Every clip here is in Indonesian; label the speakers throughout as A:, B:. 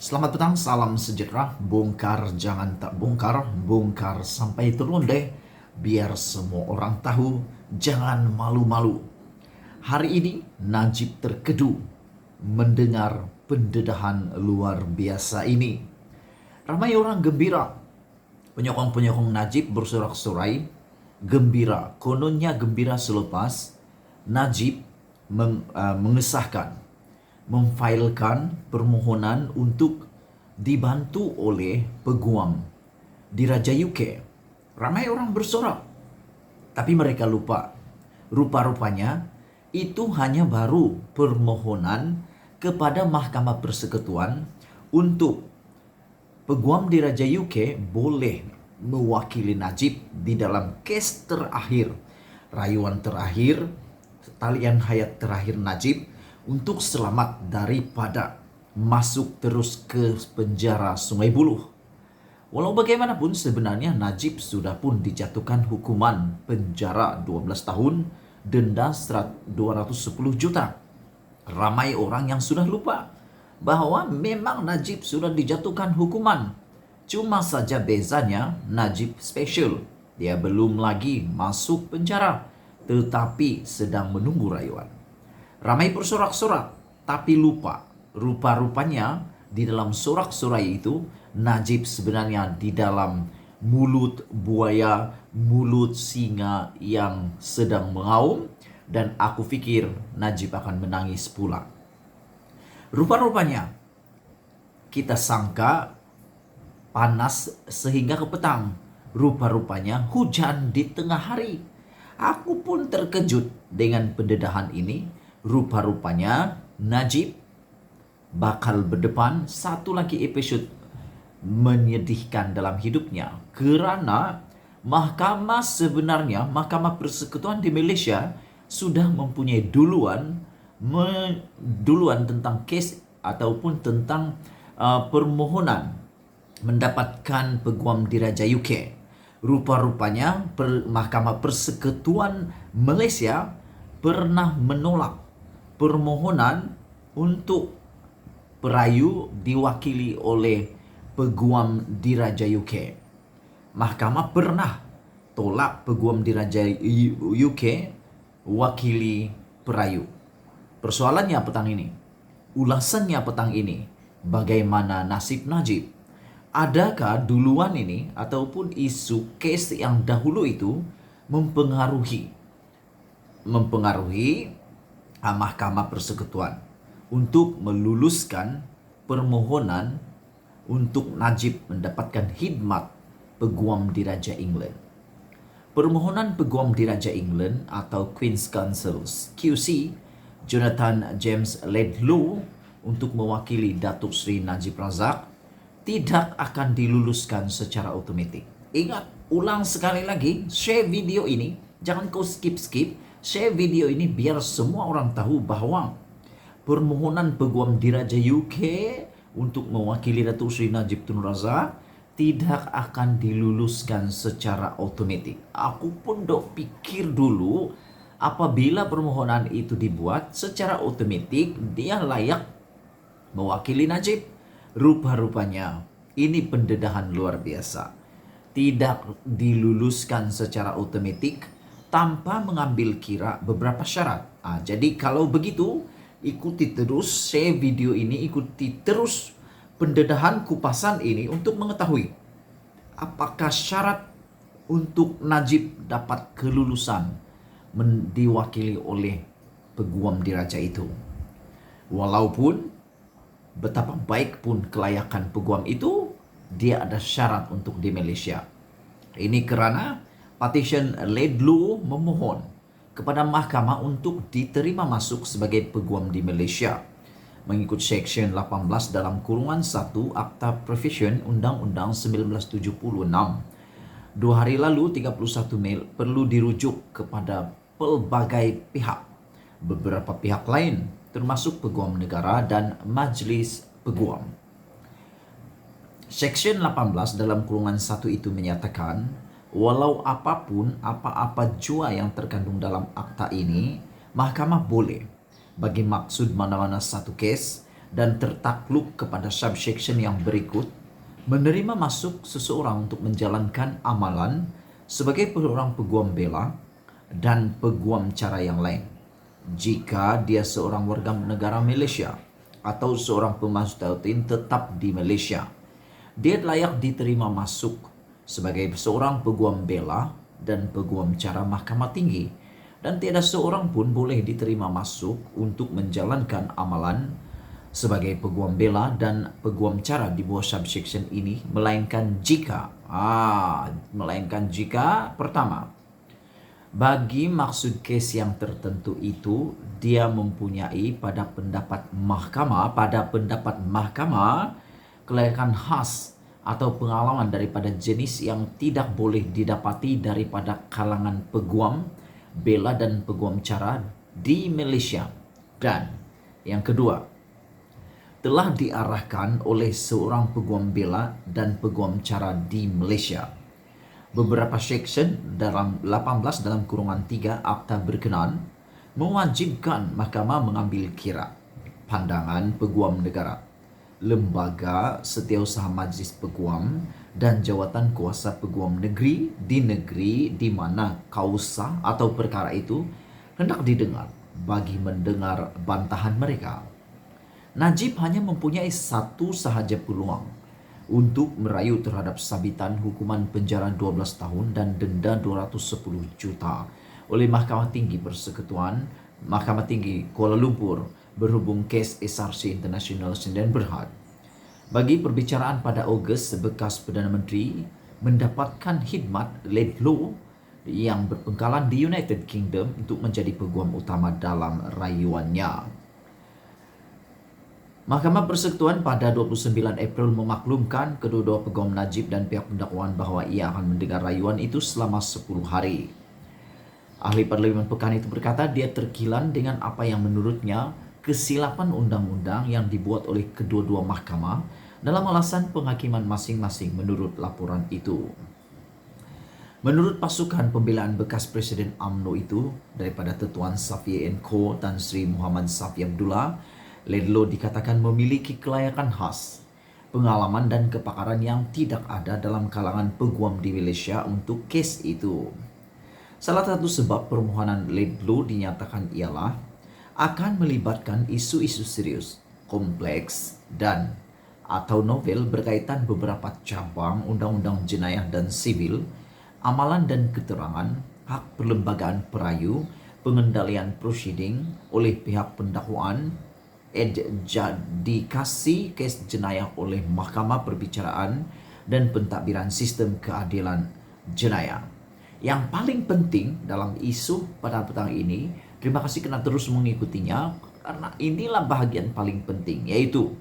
A: Selamat petang, salam sejahtera. Bongkar jangan tak bongkar, bongkar sampai terlondeh. Biar semua orang tahu, jangan malu-malu. Hari ini Najib terkedu mendengar pendedahan luar biasa ini. Ramai orang gembira. Penyokong-penyokong Najib bersorak-sorai gembira. Kononnya gembira selepas Najib mengesahkan, memfailkan permohonan untuk dibantu oleh peguam di Raja UK. Ramai orang bersorak, tapi mereka lupa. Rupa-rupanya itu hanya baru permohonan kepada Mahkamah Persekutuan untuk peguam di Raja UK boleh mewakili Najib di dalam kes terakhir, rayuan terakhir, talian hayat terakhir Najib, untuk selamat daripada masuk terus ke penjara Sungai Buloh. Walau bagaimanapun sebenarnya Najib sudah pun dijatuhkan hukuman penjara 12 tahun, denda 210 juta. Ramai orang yang sudah lupa bahwa memang Najib sudah dijatuhkan hukuman. Cuma saja bezanya Najib special. Dia belum lagi masuk penjara, tetapi sedang menunggu rayuan. Ramai bersorak-sorak, tapi lupa. Rupa-rupanya di dalam sorak-sorai itu, Najib sebenarnya di dalam mulut buaya, mulut singa yang sedang mengaum, dan aku pikir Najib akan menangis pula. Rupa-rupanya kita sangka panas sehingga ke petang. Rupa-rupanya hujan di tengah hari. Aku pun terkejut dengan pendedahan ini. Rupa-rupanya Najib bakal berdepan satu lagi episode menyedihkan dalam hidupnya, kerana Mahkamah Persekutuan di Malaysia sudah mempunyai duluan tentang kes ataupun tentang permohonan mendapatkan peguam di Raja UK. Rupa-rupanya Mahkamah Persekutuan Malaysia pernah menolak permohonan untuk perayu diwakili oleh peguam di Raja UK. Mahkamah pernah tolak peguam di Raja UK wakili perayu. Persoalannya petang ini, ulasannya petang ini, bagaimana nasib Najib? Adakah duluan ini ataupun isu kes yang dahulu itu mempengaruhi Mahkamah Persekutuan untuk meluluskan permohonan untuk Najib mendapatkan khidmat peguam di Raja England. Permohonan peguam di Raja England atau Queen's Counsel QC Jonathan James Laidlaw untuk mewakili Datuk Seri Najib Razak tidak akan diluluskan secara otomatik. Ingat, ulang sekali lagi, share video ini, jangan kau skip. Share video ini biar semua orang tahu bahawa permohonan peguam di Raja UK untuk mewakili Datuk Seri Najib Tun Razak tidak akan diluluskan secara otomatik. Aku pun dok pikir dulu, apabila permohonan itu dibuat secara otomatik, dia layak mewakili Najib. Rupa-rupanya ini pendedahan luar biasa. Tidak diluluskan secara otomatik tanpa mengambil kira beberapa syarat. Jadi kalau begitu, ikuti terus share video ini, ikuti terus pendedahan kupasan ini untuk mengetahui apakah syarat untuk Najib dapat kelulusan diwakili oleh peguam di Raja itu. Walaupun betapa baik pun kelayakan peguam itu, dia ada syarat untuk di Malaysia. Ini kerana Petition Laidlaw memohon kepada mahkamah untuk diterima masuk sebagai peguam di Malaysia mengikut Seksyen 18 dalam kurungan 1 Akta Provision Undang-Undang 1976. 2 hari lalu 31 Mei perlu dirujuk kepada pelbagai pihak, beberapa pihak lain termasuk peguam negara dan majlis peguam. Seksyen 18 dalam kurungan 1 itu menyatakan, walau apapun, apa-apa jua yang terkandung dalam akta ini, mahkamah boleh bagi maksud mana-mana satu kes dan tertakluk kepada subsection yang berikut, menerima masuk seseorang untuk menjalankan amalan sebagai seorang peguam bela dan peguam cara yang lain. Jika dia seorang warga negara Malaysia atau seorang pemasuk tautin tetap di Malaysia, dia layak diterima masuk sebagai seorang peguam bela dan peguam cara Mahkamah Tinggi, dan tiada seorang pun boleh diterima masuk untuk menjalankan amalan sebagai peguam bela dan peguam cara di bawah subsection ini, melainkan jika pertama, bagi maksud kes yang tertentu itu dia mempunyai pada pendapat mahkamah kelayakan khas atau pengalaman daripada jenis yang tidak boleh didapati daripada kalangan peguam bela dan peguam cara di Malaysia. Dan yang kedua, telah diarahkan oleh seorang peguam bela dan peguam cara di Malaysia. Beberapa section dalam 18 dalam kurungan 3 Akta Berkenan mewajibkan mahkamah mengambil kira pandangan peguam negara, lembaga setiausaha majlis peguam dan jawatan kuasa peguam negeri di mana kausa atau perkara itu hendak didengar bagi mendengar bantahan mereka. Najib hanya mempunyai satu sahaja peluang untuk merayu terhadap sabitan hukuman penjara 12 tahun dan denda 210 juta oleh Mahkamah Tinggi Persekutuan, Mahkamah Tinggi Kuala Lumpur berhubung kes SRC International Sdn Bhd. Bagi perbicaraan pada Ogos, bekas Perdana Menteri mendapatkan khidmat Laidlaw yang berpengkalan di United Kingdom untuk menjadi peguam utama dalam rayuannya. Mahkamah Persekutuan pada 29 April memaklumkan kedua-dua peguam Najib dan pihak pendakwaan bahawa ia akan mendengar rayuan itu selama 10 hari. Ahli Parlimen Pekan itu berkata dia terkilan dengan apa yang menurutnya kesilapan undang-undang yang dibuat oleh kedua-dua mahkamah dalam alasan penghakiman masing-masing menurut laporan itu. Menurut pasukan pembelaan bekas Presiden UMNO itu daripada Tetuan Safi Co Tan Sri Muhammad Safi Abdullah, Laidlaw dikatakan memiliki kelayakan khas, pengalaman dan kepakaran yang tidak ada dalam kalangan peguam di Malaysia untuk kes itu. Salah satu sebab permohonan Laidlaw dinyatakan ialah akan melibatkan isu-isu serius, kompleks dan atau novel berkaitan beberapa cabang undang-undang jenayah dan sivil, amalan dan keterangan, hak perlembagaan perayu, pengendalian proceeding oleh pihak pendakwaan, adjudikasi kes jenayah oleh mahkamah perbicaraan dan pentadbiran sistem keadilan jenayah. Yang paling penting dalam isu pada petang ini, terima kasih kerana terus mengikutinya karena inilah bahagian paling penting, yaitu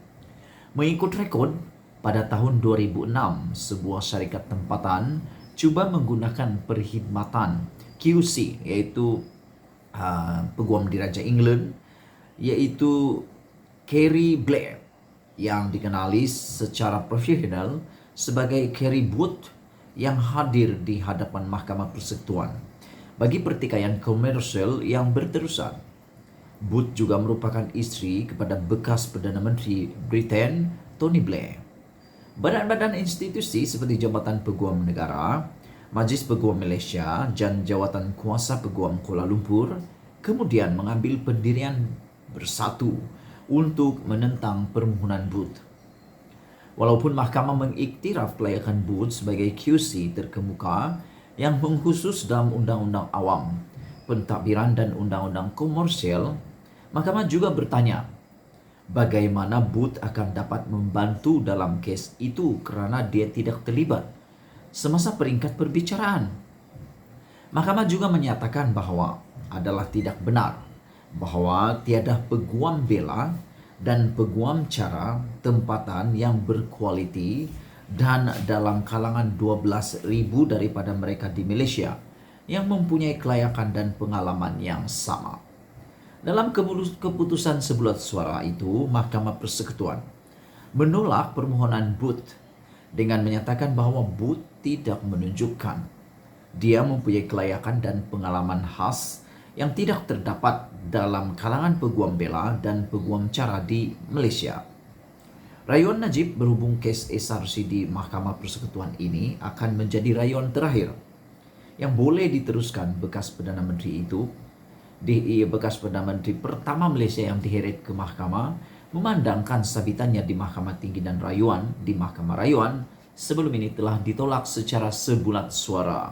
A: mengikut rekod pada tahun 2006 sebuah syarikat tempatan cuba menggunakan perkhidmatan QC, yaitu peguam diraja England, yaitu Kerry Blair yang dikenali secara profesional sebagai Kerry Booth yang hadir di hadapan Mahkamah Persekutuan bagi pertikaian komersial yang berterusan. Booth juga merupakan isteri kepada bekas Perdana Menteri Britain Tony Blair. Badan-badan institusi seperti Jabatan Peguam Negara, Majlis Peguam Malaysia dan Jawatan Kuasa Peguam Kuala Lumpur kemudian mengambil pendirian bersatu untuk menentang permohonan Booth. Walaupun mahkamah mengiktiraf kelayakan Booth sebagai QC terkemuka yang mengkhusus dalam Undang-Undang Awam, Pentadbiran dan Undang-Undang Komersial, mahkamah juga bertanya bagaimana Booth akan dapat membantu dalam kes itu kerana dia tidak terlibat semasa peringkat perbicaraan. Mahkamah juga menyatakan bahawa adalah tidak benar bahawa tiada peguam bela dan peguam cara tempatan yang berkualiti dan dalam kalangan 12,000 daripada mereka di Malaysia yang mempunyai kelayakan dan pengalaman yang sama. Dalam keputusan sebulat suara itu, Mahkamah Persekutuan menolak permohonan Booth dengan menyatakan bahawa Booth tidak menunjukkan dia mempunyai kelayakan dan pengalaman khas yang tidak terdapat dalam kalangan peguam bela dan peguam cara di Malaysia. Rayuan Najib berhubung kes SRC di Mahkamah Persekutuan ini akan menjadi rayuan terakhir yang boleh diteruskan bekas Perdana Menteri itu. Bekas Perdana Menteri pertama Malaysia yang diheret ke mahkamah memandangkan sabitannya di Mahkamah Tinggi dan Rayuan di Mahkamah Rayuan sebelum ini telah ditolak secara sebulat suara.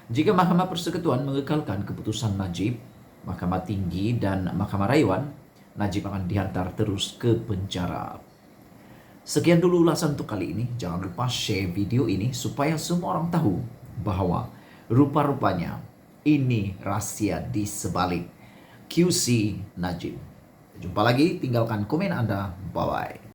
A: Jika Mahkamah Persekutuan mengekalkan keputusan Najib, Mahkamah Tinggi dan Mahkamah Rayuan, Najib akan dihantar terus ke penjara. Sekian dulu ulasan untuk kali ini. Jangan lupa share video ini supaya semua orang tahu bahwa rupa-rupanya ini rahasia di sebalik QC Najib. Jumpa lagi, tinggalkan komen Anda. Bye-bye.